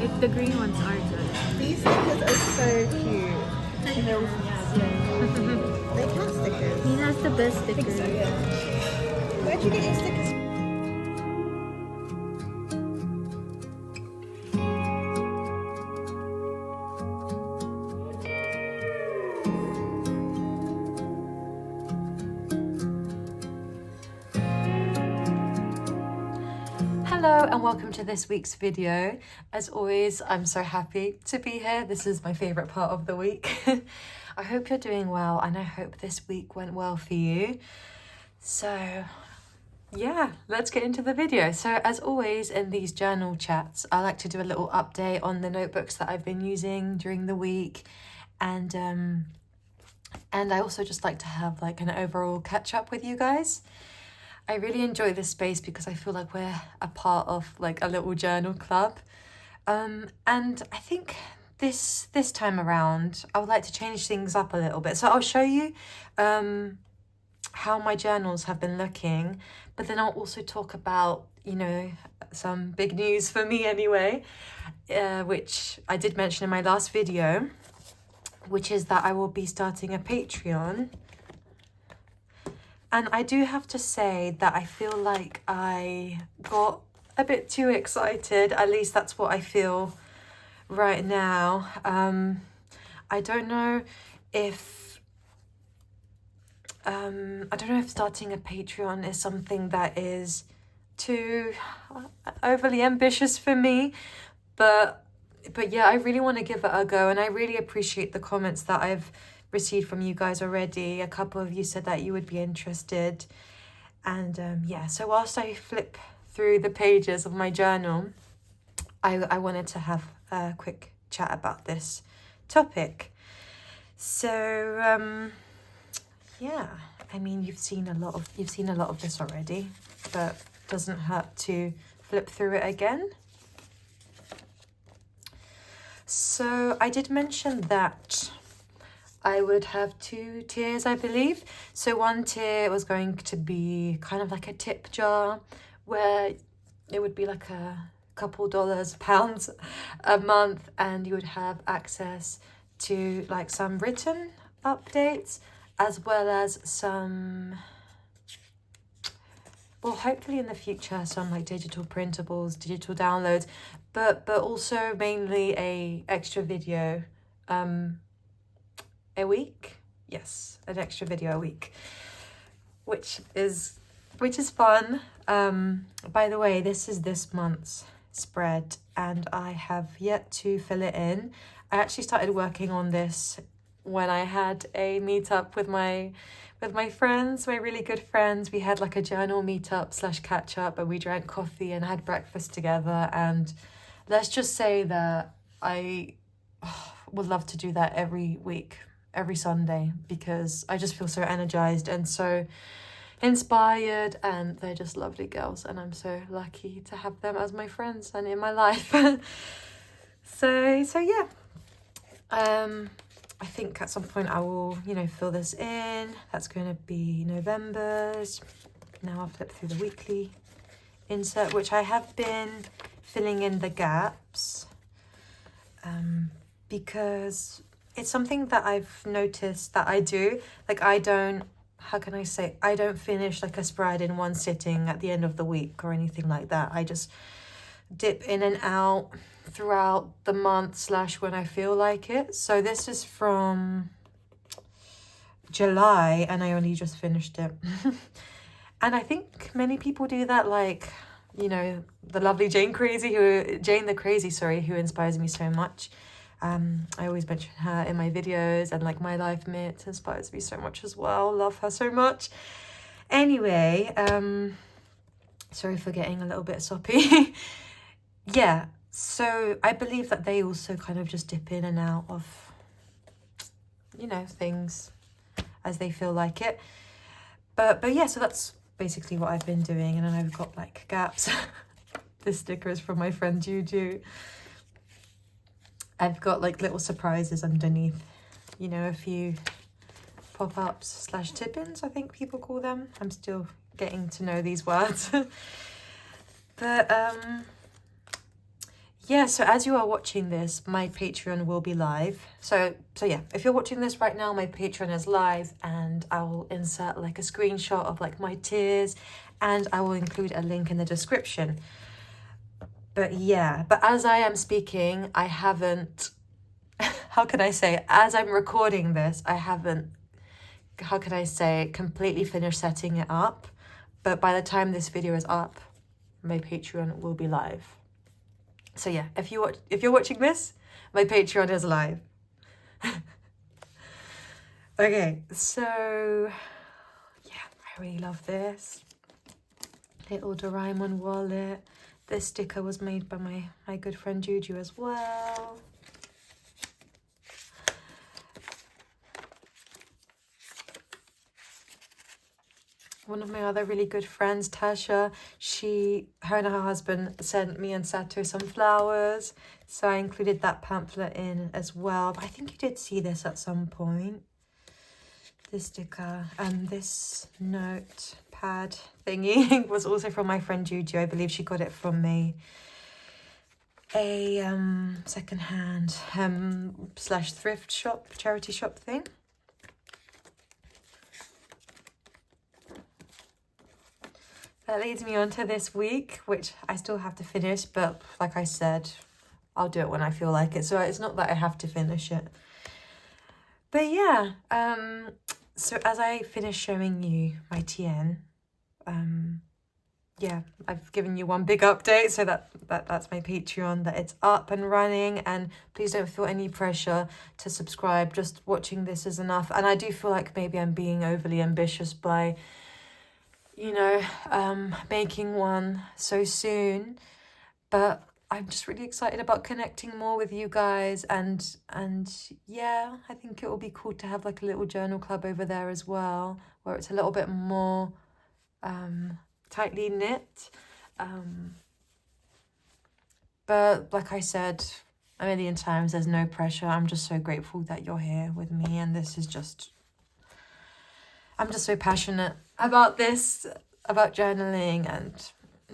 The green ones are good. These stickers are so cute. They're cat stickers. He has the best stickers. Where'd you get your stickers? Hello and welcome to this week's video. As always, I'm so happy to be here. This is my favourite part of the week. I hope you're doing well and I hope this week went well for you. So yeah, let's get into the video. So as always in these journal chats, I like to do a little update on the notebooks that I've been using during the week, and I also just like to have like an overall catch up with you guys. I really enjoy this space because I feel like we're a part of like a little journal club. And I think this time around, I would like to change things up a little bit. So I'll show you how my journals have been looking, but then I'll also talk about, you know, some big news for me anyway, which I did mention in my last video, which is that I will be starting a Patreon. And I do have to say that I feel like I got a bit too excited. At least that's what I feel right now. I don't know if starting a Patreon is something that is too overly ambitious for me, but yeah, I really want to give it a go, and I really appreciate the comments that I've received from you guys already. A couple of you said that you would be interested, and yeah, so whilst I flip through the pages of my journal, I wanted to have a quick chat about this topic. So yeah, I mean, you've seen a lot of this already, but it doesn't hurt to flip through it again. So I did mention that I would have two tiers, I believe. So one tier was going to be kind of like a tip jar, where it would be like a couple dollars, pounds a month, and you would have access to like some written updates, as well as some, well, hopefully in the future, some like digital printables, digital downloads, but also mainly a extra video a week. Yes, an extra video a week, which is fun. By the way, this is this month's spread and I have yet to fill it in. I actually started working on this when I had a meetup with my friends, my really good friends. We had like a journal meetup / catch up, and we drank coffee and had breakfast together, and let's just say that I would love to do that every week, every Sunday, because I just feel so energized and so inspired, and they're just lovely girls, and I'm so lucky to have them as my friends and in my life. so yeah, I think at some point I will, you know, fill this in. That's going to be November's. Now I'll flip through the weekly insert, which I have been filling in the gaps, because it's something that I've noticed that I do. Like, I don't finish like a spread in one sitting at the end of the week or anything like that. I just dip in and out throughout the month / when I feel like it. So this is from July and I only just finished it. And I think many people do that, like, you know, the lovely Jane the Crazy, who inspires me so much. I always mention her in my videos, and like My Life Mint inspires me so much as well. Love her so much. Anyway, sorry for getting a little bit soppy. Yeah, so I believe that they also kind of just dip in and out of, you know, things as they feel like it. But yeah, so that's basically what I've been doing. And then I've got like gaps. This sticker is from my friend Juju. I've got like little surprises underneath, you know, a few pop-ups / tip-ins, I think people call them. I'm still getting to know these words. But yeah, so as you are watching this, my Patreon will be live. So yeah, if you're watching this right now, my Patreon is live, and I will insert like a screenshot of like my tiers, and I will include a link in the description. But yeah, but as I am speaking, I haven't, how can I say, as I'm recording this, I haven't, how can I say, completely finished setting it up. But by the time this video is up, my Patreon will be live. So yeah, if you're watching this, my Patreon is live. Okay, so yeah, I really love this little Doraemon wallet. This sticker was made by my good friend Juju as well. One of my other really good friends, Tasha, her and her husband sent me and Sato some flowers. So I included that pamphlet in as well. But I think you did see this at some point. This sticker and this notepad thingy was also from my friend Juju. I believe she got it from me. A secondhand slash thrift shop, charity shop thing. That leads me on to this week, which I still have to finish, but like I said, I'll do it when I feel like it. So it's not that I have to finish it. But yeah, so as I finish showing you my TN, yeah, I've given you one big update, so that's my Patreon, that it's up and running, and please don't feel any pressure to subscribe. Just watching this is enough. And I do feel like maybe I'm being overly ambitious by, you know, making one so soon, but I'm just really excited about connecting more with you guys, and yeah, I think it will be cool to have like a little journal club over there as well, where it's a little bit more tightly knit. But like I said a million times, there's no pressure. I'm just so grateful that you're here with me, and this is just, I'm just so passionate about this, about journaling, and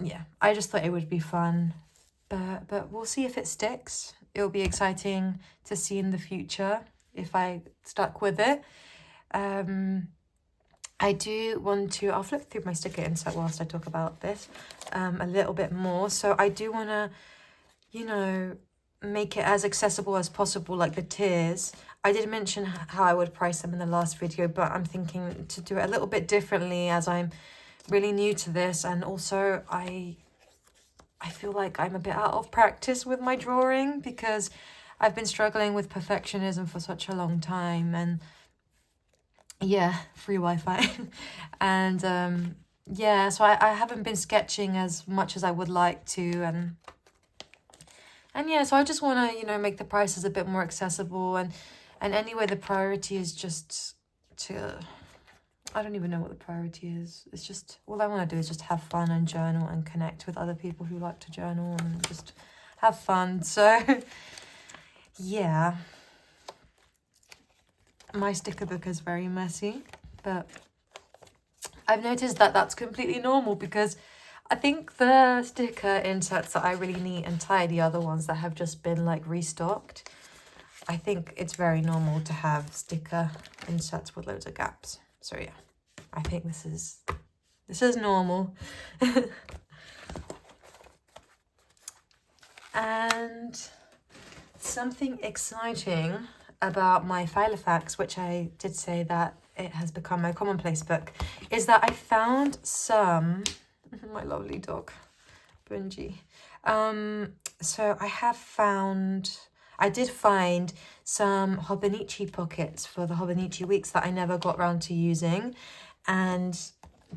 yeah, I just thought it would be fun. But we'll see if it sticks. It'll be exciting to see in the future if I stuck with it. I do want to, I'll flip through my sticker insert whilst I talk about this a little bit more. So I do want to, you know, make it as accessible as possible, like the tiers. I did mention how I would price them in the last video, but I'm thinking to do it a little bit differently as I'm really new to this, and also I feel like I'm a bit out of practice with my drawing because I've been struggling with perfectionism for such a long time, and yeah, free Wi-Fi. And yeah, so I haven't been sketching as much as I would like to, and yeah, so I just want to, you know, make the prices a bit more accessible, and anyway, the priority is just to, I don't even know what the priority is. It's just, all I want to do is just have fun and journal and connect with other people who like to journal and just have fun. So yeah, my sticker book is very messy, but I've noticed that that's completely normal, because I think the sticker inserts that I really neat and tidy are the ones that have just been like restocked. I think it's very normal to have sticker inserts with loads of gaps. So yeah, I think this is normal. And something exciting about my Filofax, which I did say that it has become my commonplace book, is that I found some, my lovely dog, Bungie. So I did find some hobonichi pockets for the hobonichi weeks that I never got round to using, and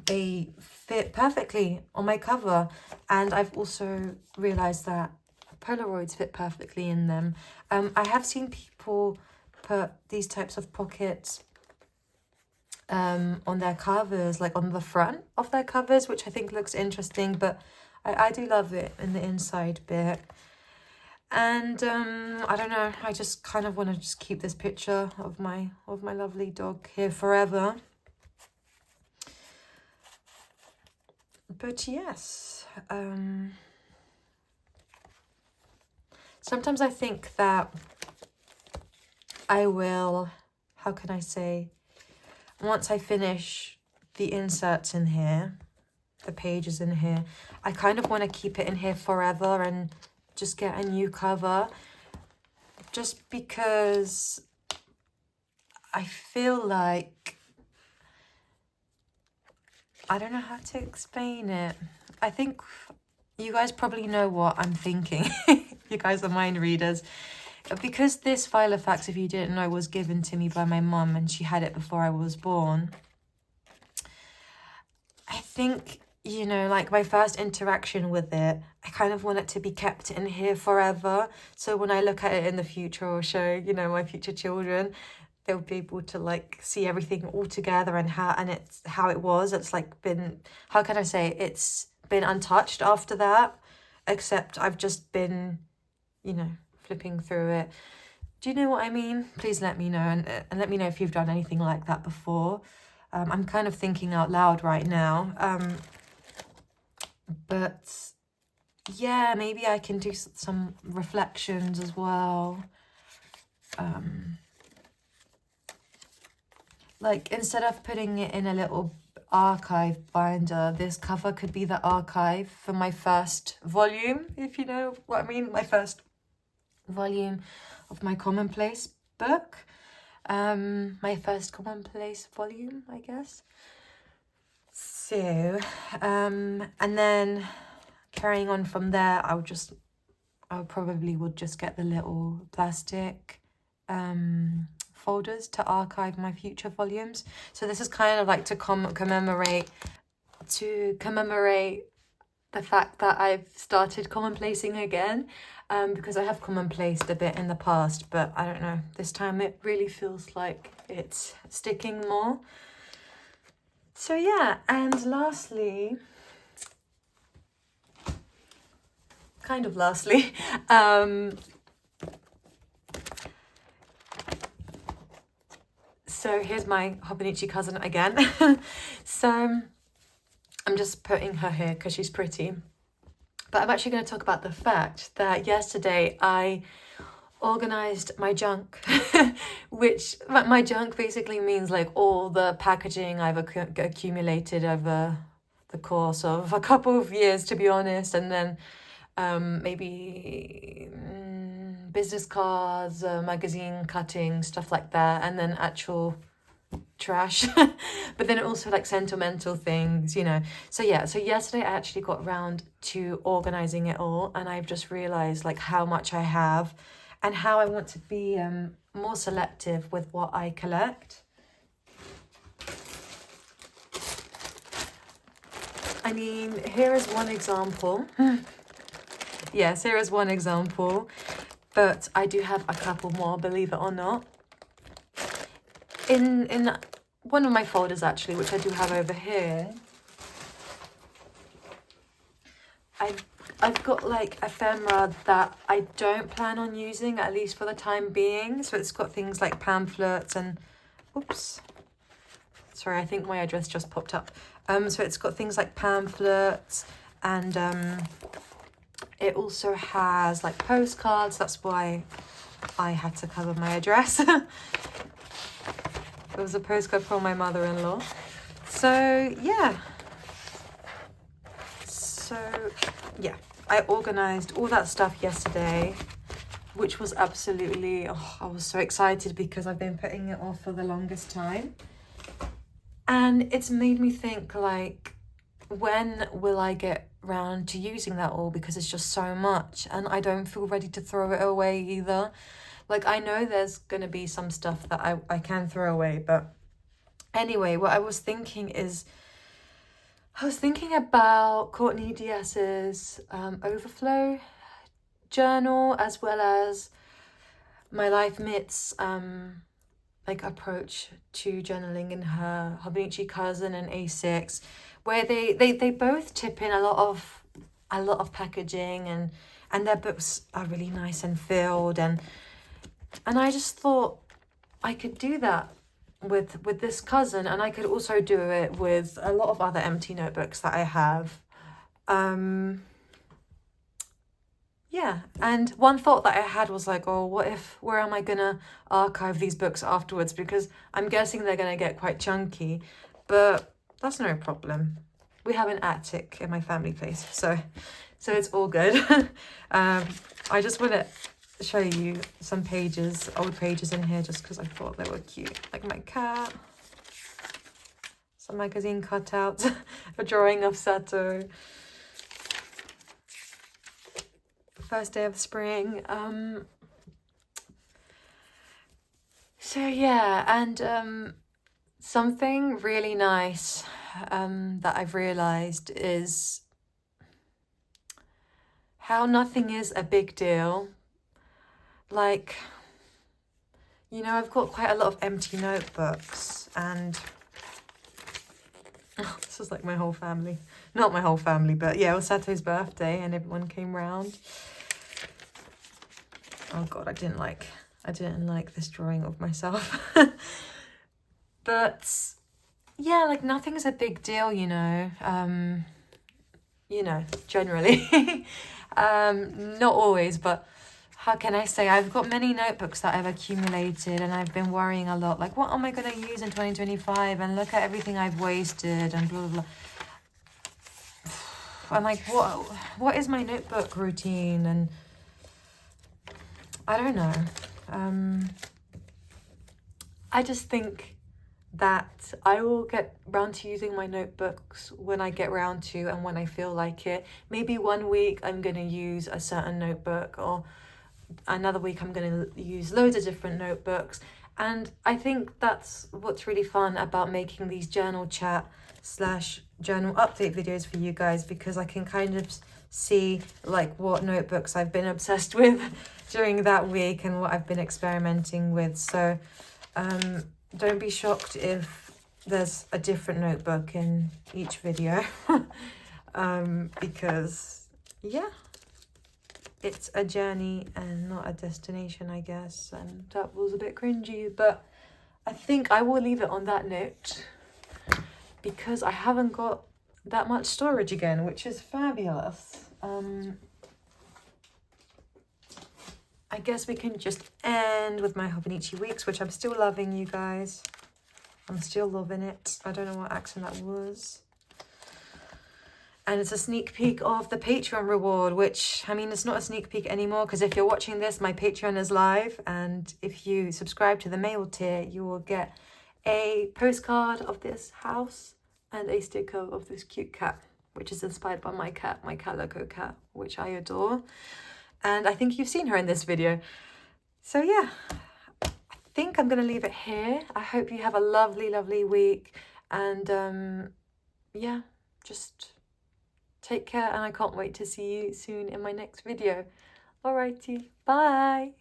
they fit perfectly on my cover. And I've also realized that Polaroids fit perfectly in them. I have seen people put these types of pockets on their covers, like on the front of their covers, which I think looks interesting, but I do love it in the inside bit. And I don't know, I just kind of want to just keep this picture of my lovely dog here forever. But yes, sometimes I think that I will, how can I say, once I finish the inserts in here, the pages in here, I kind of want to keep it in here forever and just get a new cover, just because I feel like, I don't know how to explain it. I think you guys probably know what I'm thinking. You guys are mind readers. Because this file of facts, if you didn't know, was given to me by my mum and she had it before I was born. I think, you know, like my first interaction with it, I kind of want it to be kept in here forever. So when I look at it in the future or show, you know, my future children, they'll be able to like see everything all together and it's how it was. It's like been, how can I say, it's been untouched after that, except I've just been, you know, flipping through it. Do you know what I mean? Please let me know, and let me know if you've done anything like that before. I'm kind of thinking out loud right now. But yeah, maybe I can do some reflections as well. Like instead of putting it in a little archive binder, this cover could be the archive for my first volume, if you know what I mean, my first volume of my commonplace book. My first commonplace volume, I guess. So, and then carrying on from there, I probably would just get the little plastic folders to archive my future volumes. So this is kind of like to commemorate the fact that I've started commonplacing again, because I have commonplaced a bit in the past, but I don't know, this time it really feels like it's sticking more. So yeah, and lastly, so here's my hobonichi cousin again. So I'm just putting her here because she's pretty. But I'm actually going to talk about the fact that yesterday I organized my junk, which my junk basically means like all the packaging I've accumulated over the course of a couple of years, to be honest, and then maybe business cards, magazine cutting, stuff like that, and then actual trash, but then also like sentimental things, you know. So yeah, so yesterday I actually got round to organizing it all, and I've just realized like how much I have and how I want to be more selective with what I collect. I mean, here is one example. Yes, here is one example, but I do have a couple more, believe it or not. In one of my folders actually, which I do have over here, I've got like ephemera that I don't plan on using, at least for the time being. So it's got things like pamphlets and, oops, sorry, I think my address just popped up. So it's got things like pamphlets, and it also has like postcards. That's why I had to cover my address. It was a postcard from my mother-in-law. So yeah. So yeah, I organized all that stuff yesterday, which was absolutely, I was so excited because I've been putting it off for the longest time. And it's made me think like, when will I get round to using that all, because it's just so much and I don't feel ready to throw it away either. Like, I know there's going to be some stuff that I can throw away, but anyway, what I was thinking is, I was thinking about Courtney Diaz's overflow journal, as well as my life mitts like approach to journaling in her hobonichi cousin and A6, where they both tip in a lot of packaging, and their books are really nice and filled, and I just thought I could do that with this cousin, and I could also do it with a lot of other empty notebooks that I have. yeah, and one thought that I had was like, oh, where am I gonna archive these books afterwards? Because I'm guessing they're gonna get quite chunky, but that's no problem. We have an attic in my family place, so it's all good. I just want to show you some pages, old pages in here, just because I thought they were cute. Like my cat, some magazine cutouts, a drawing of Sato. First day of spring. So yeah, and something really nice that I've realized is how nothing is a big deal. Like, you know, I've got quite a lot of empty notebooks, and oh, this is like my whole family. Not my whole family, but yeah, it was Sato's birthday and everyone came round. Oh god, I didn't like this drawing of myself. But yeah, like nothing's a big deal, you know, generally. Not always, but how can I say, I've got many notebooks that I've accumulated, and I've been worrying a lot, like what am I going to use in 2025, and look at everything I've wasted and blah blah blah. I'm like, what is my notebook routine? And I don't know. I just think that I will get round to using my notebooks when I get round to and when I feel like it. Maybe one week I'm going to use a certain notebook, or another week I'm going to use loads of different notebooks. And I think that's what's really fun about making these journal chat / journal update videos for you guys, because I can kind of see like what notebooks I've been obsessed with during that week and what I've been experimenting with. So don't be shocked if there's a different notebook in each video. Because yeah, it's a journey and not a destination, I guess, and that was a bit cringy, but I think I will leave it on that note, because I haven't got that much storage again, which is fabulous. I guess we can just end with my hobonichi weeks, which I'm still loving, you guys. I'm still loving it. I don't know what accent that was. And it's a sneak peek of the Patreon reward, which, I mean, it's not a sneak peek anymore, because if you're watching this, my Patreon is live. And if you subscribe to the mail tier, you will get a postcard of this house and a sticker of this cute cat, which is inspired by my Calico cat, which I adore. And I think you've seen her in this video. So yeah, I think I'm going to leave it here. I hope you have a lovely, lovely week. And yeah, just take care, and I can't wait to see you soon in my next video. Alrighty, bye.